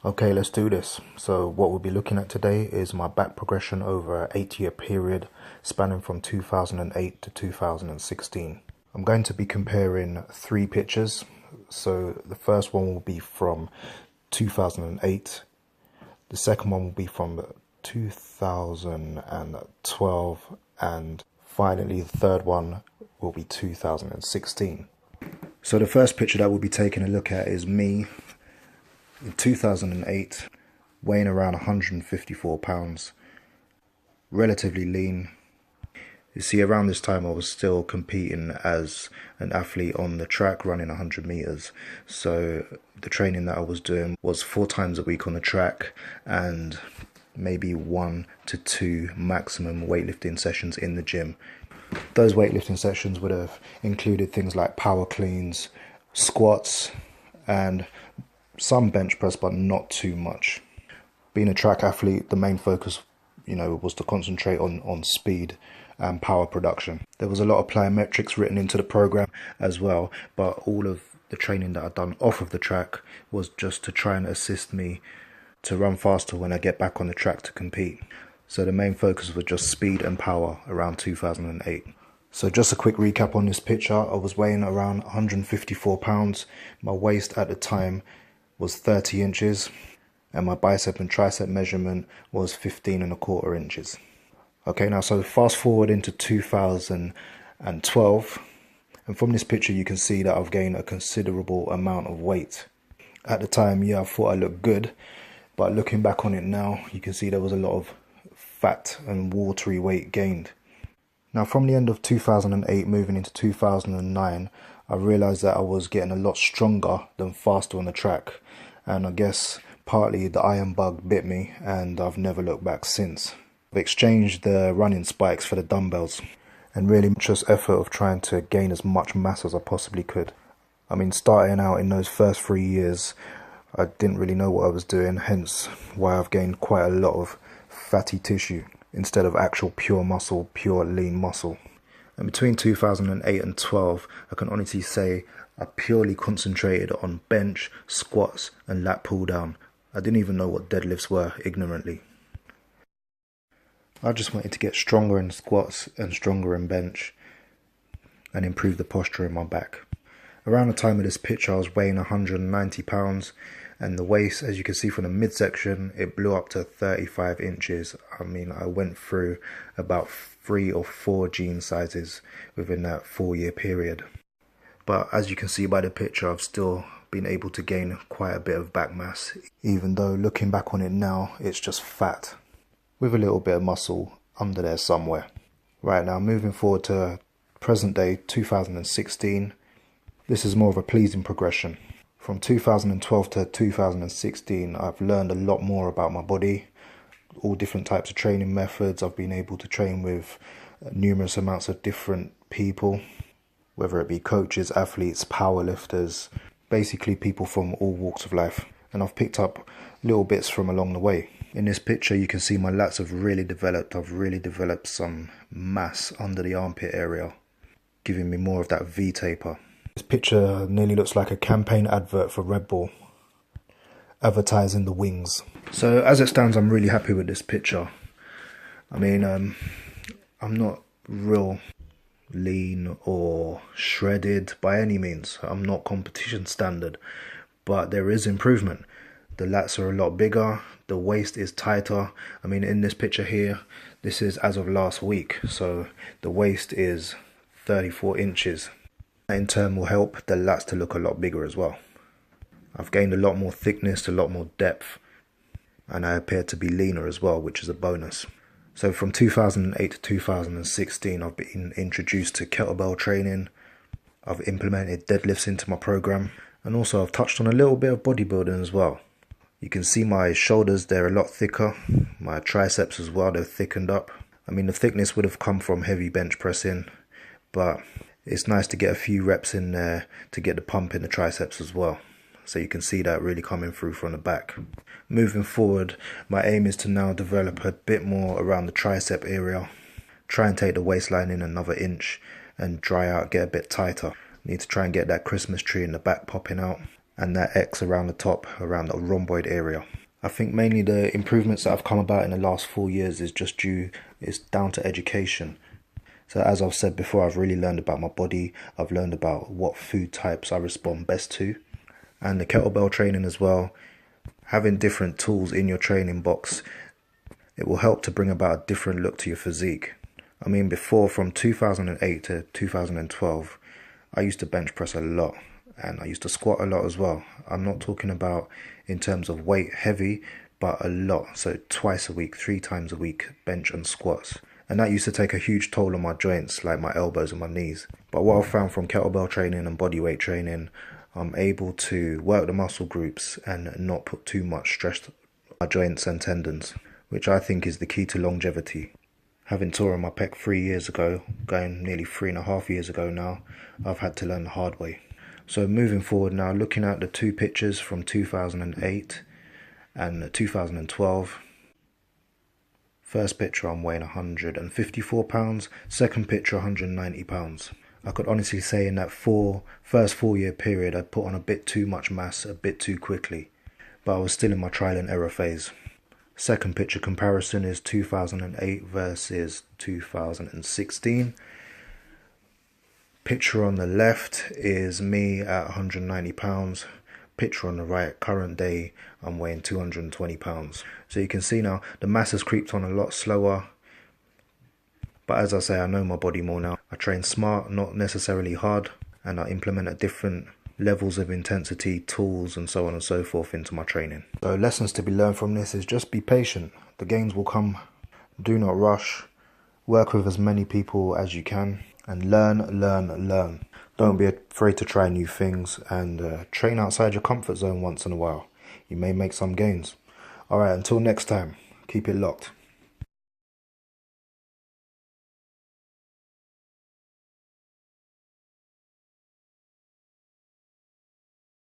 Okay, let's do this. So what we'll be looking at today is my back progression over an 8-year period spanning from 2008 to 2016. I'm going to be comparing 3 pictures. So the first one will be from 2008. The second one will be from 2012. And finally, the third one will be 2016. So the first picture that we'll be taking a look at is me in 2008, weighing around 154 pounds, relatively lean. You see, around this time I was still competing as an athlete on the track, running 100 meters. So the training that I was doing was 4 times a week on the track and maybe 1 to 2 maximum weightlifting sessions in the gym. Those weightlifting sessions would have included things like power cleans, squats, and some bench press, but not too much. Being a track athlete, the main focus, was to concentrate on speed and power production. There was a lot of plyometrics written into the program as well, but all of the training that I'd done off of the track was just to try and assist me to run faster when I get back on the track to compete. So the main focus was just speed and power around 2008. So just a quick recap on this picture. I was weighing around 154 pounds. My waist at the time was 30 inches and my bicep and tricep measurement was 15.25 inches. Okay, now so fast forward into 2012, and from this picture you can see that I've gained a considerable amount of weight. At the time, yeah, I thought I looked good, but looking back on it now, you can see there was a lot of fat and watery weight gained. Now from the end of 2008 moving into 2009, I realized that I was getting a lot stronger than faster on the track, and I guess partly the iron bug bit me and I've never looked back since. I've exchanged the running spikes for the dumbbells and really just effort of trying to gain as much mass as I possibly could. I mean, starting out in those first 3 years, I didn't really know what I was doing, hence why I've gained quite a lot of fatty tissue instead of actual pure muscle, pure lean muscle. And between 2008 and 12, I can honestly say I purely concentrated on bench, squats and lat pull down. I didn't even know what deadlifts were, ignorantly. I just wanted to get stronger in squats and stronger in bench and improve the posture in my back. Around the time of this picture, I was weighing 190 pounds and the waist, as you can see from the midsection, it blew up to 35 inches. I mean, I went through about 3 or 4 jean sizes within that 4-year period. But as you can see by the picture, I've still been able to gain quite a bit of back mass, even though looking back on it now, it's just fat with a little bit of muscle under there somewhere. Right, now moving forward to present day 2016, this is more of a pleasing progression. From 2012 to 2016, I've learned a lot more about my body, all different types of training methods. I've been able to train with numerous amounts of different people, whether it be coaches, athletes, powerlifters, basically people from all walks of life. And I've picked up little bits from along the way. In this picture, you can see my lats have really developed. I've really developed some mass under the armpit area, giving me more of that V-taper. This picture nearly looks like a campaign advert for Red Bull, advertising the wings. So as it stands, I'm really happy with this picture. I mean, I'm not real lean or shredded by any means. I'm not competition standard, but there is improvement. The lats are a lot bigger, the waist is tighter. I mean, in this picture here, this is as of last week, so the waist is 34 inches. In turn will help the lats to look a lot bigger as well. I've gained a lot more thickness, a lot more depth, and I appear to be leaner as well, which is a bonus. So from 2008 to 2016, I've been introduced to kettlebell training. I've implemented deadlifts into my program, and also I've touched on a little bit of bodybuilding as well. You can see my shoulders, they're a lot thicker. My triceps as well, they're thickened up. I mean, the thickness would have come from heavy bench pressing, but it's nice to get a few reps in there to get the pump in the triceps as well. So you can see that really coming through from the back. Moving forward, my aim is to now develop a bit more around the tricep area. Try and take the waistline in another inch and dry out, get a bit tighter. Need to try and get that Christmas tree in the back popping out. and that X around the top, around the rhomboid area. I think mainly the improvements that have come about in the last 4 years is down to education. So as I've said before, I've really learned about my body. I've learned about what food types I respond best to. And the kettlebell training as well. Having different tools in your training box, it will help to bring about a different look to your physique. I mean, before, from 2008 to 2012, I used to bench press a lot. And I used to squat a lot as well. I'm not talking about in terms of weight heavy, but a lot. So twice a week, 3 times a week, bench and squats. And that used to take a huge toll on my joints, like my elbows and my knees. But what I've found from kettlebell training and bodyweight training, I'm able to work the muscle groups and not put too much stress on my joints and tendons, which I think is the key to longevity. Having torn my pec 3 years ago, going nearly 3.5 years ago now, I've had to learn the hard way. So moving forward now, looking at the 2 pictures from 2008 and 2012. First picture I'm weighing 154 pounds, second picture 190 pounds. I could honestly say in that first 4 year period I put on a bit too much mass a bit too quickly, but I was still in my trial and error phase. Second picture comparison is 2008 versus 2016. Picture on the left is me at 190 pounds. Picture on the right, current day, I'm weighing 220 pounds. So you can see now the mass has creeped on a lot slower. But as I say, I know my body more now. I train smart, not necessarily hard, and I implement at different levels of intensity, tools, and so on and so forth into my training. So lessons to be learned from this is just be patient. The gains will come. Do not rush. Work with as many people as you can. And learn. Don't be afraid to try new things and train outside your comfort zone once in a while. You may make some gains. Alright, until next time, keep it locked.